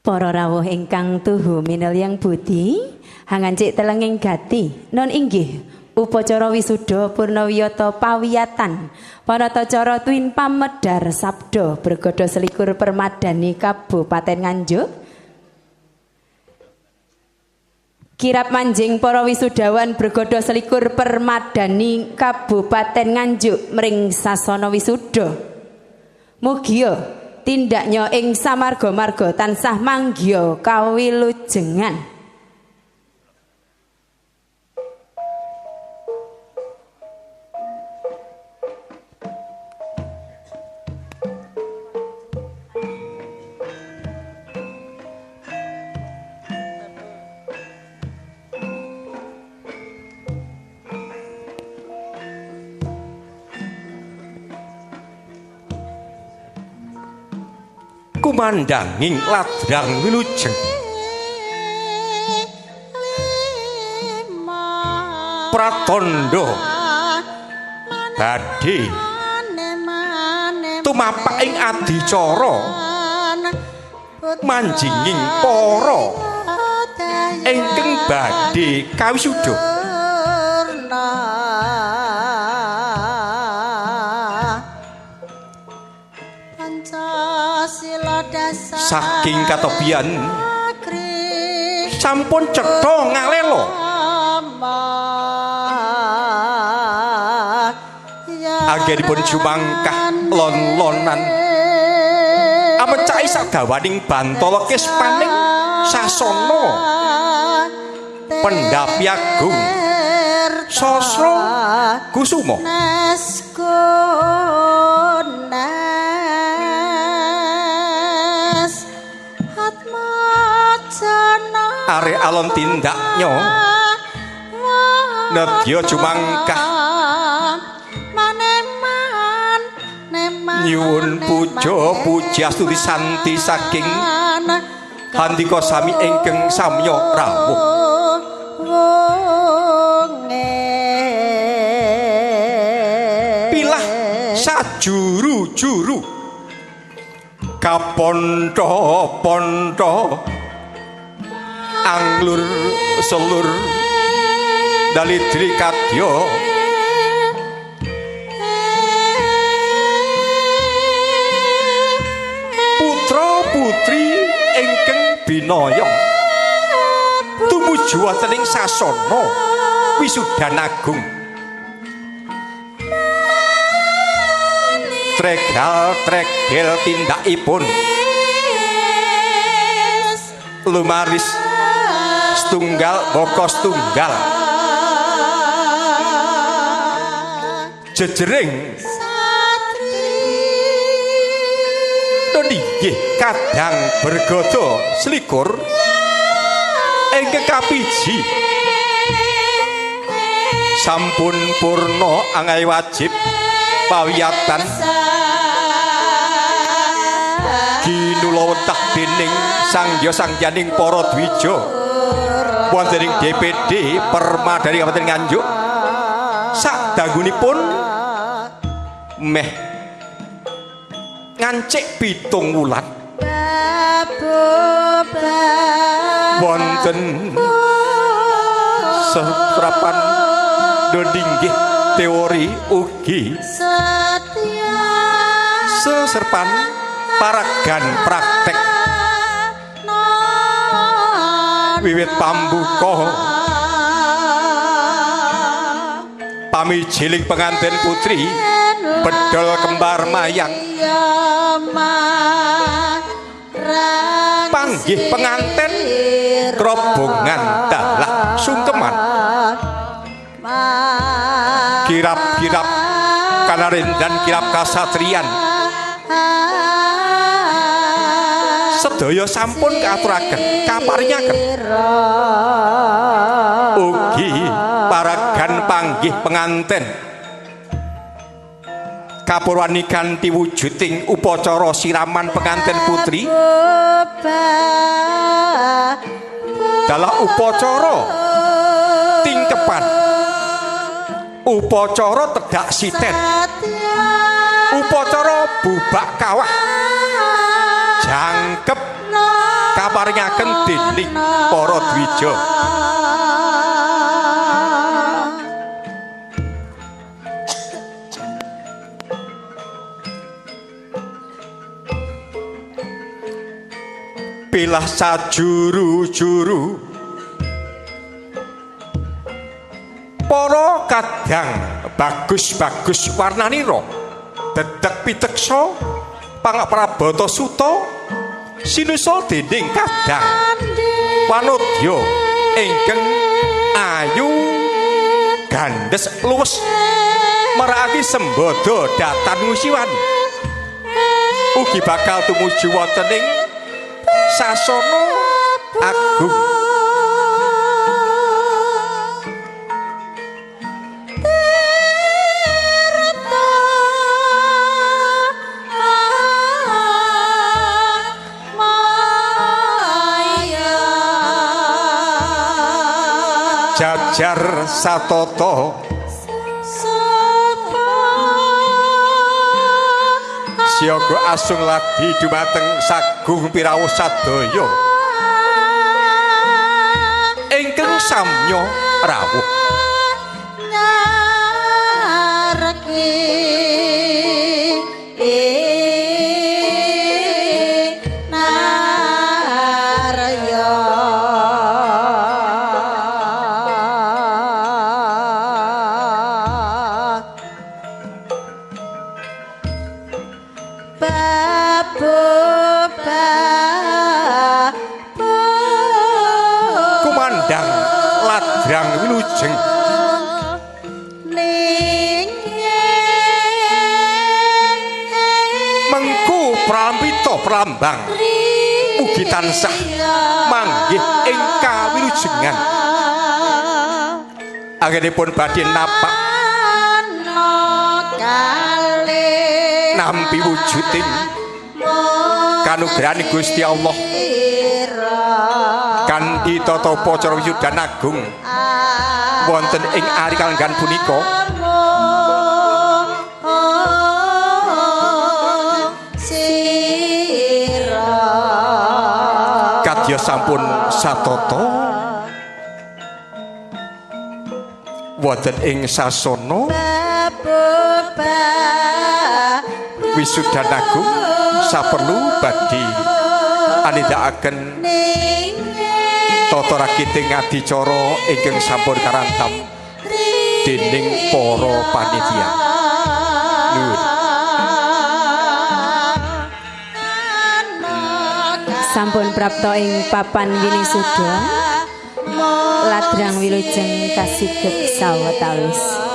Para rawuh ingkang tuhu minelyang budi, hangancik telenging gati, non inggih upacara wisuda purnawiyata pawiyatan, panatacara tuwin pamedhar sabda bergada selikur permadani Kabupaten Nganjuk. Kirap manjing para wisudawan bergada selikur permadani Kabupaten Nganjuk mring sasana wisuda. Mugia tindaknya ing samarga-marga tansah manggya kawilujengan. Kumandanging ladrang wilujeng pratandha badhe tumapak ing adicara manjinging para ingkang badhe kawisuda. Saking katobian sampun cetha ngalela anggenipun jumangkah lon-lonan amecai sadawaning bantala kespaning sasana Pendhapi Agung Sasra Kusuma. Arek alon tindaknya nedya jumangkah nyuwun puja pujiastuti santi saking handika sami ingkang samya rawuh. Pilah sajuru-juru kapontho-pontho anglur selur dalidri kadya putra putri ingkang binaya tumuju wonten ing sasana wisudan agung tregal-tregel tindakipun lumaris setunggal boko setunggal jejering nggih kadang bergada selikur ingkang kapiji sampun purna angai wajib pawiyatan ginulawentah dening sangya sangyaning para dwija wonten ing DPD Permadani Kabupaten Nganjuk sadangunipun meh ngancik 7 wulan wonten serapan dodinggih teori ugi seserpan paragan praktek wiwit pambuka pamijiling pengantin putri bedol kembar mayang panggih pengantin kerobongan dalah sungkeman kirap-kirap kanarin dan kirap kasatriyan sedaya sampun kaaturaken kaparingaken ugi paragan panggih pengantin kapurwani kanthi wujuding upacara siraman pengantin putri dalah upacara tingkepan upacara tedak siten upacara bubak kawah jangkep kaparingaken dening para dwija. Pilah sajuru-juru para kadang bagus-bagus warnanira dedeg piteksa pangaprabata suta sinusul dening kadang wanodya ingkang ayu gandes luwes maraki sembada datan musiwan ugi bakal tumuju wonten ing sasana agung. Jajar satata siaga asung ladi dumateng sagung pirawuh sadaya ingkang samya rawuh kumandang ladrang wilujeng mengku prampita prambang mugi tansah manggih ing kawilujengan anggenipun badhe napak nampi wujuding kanugrahan Gusti Allah kanthi tata pacara wisudan agung wonten ing ari kalenggan punika kadya sampun satata wonten ing sasana wisudan agung saperlu badhe anindakaken tata rakiting adicara ingkang sampun karantam dening para panitia. Nuwun. Sampun prapta ing papan winisuda ladrang wilujeng kasiget sawetawis.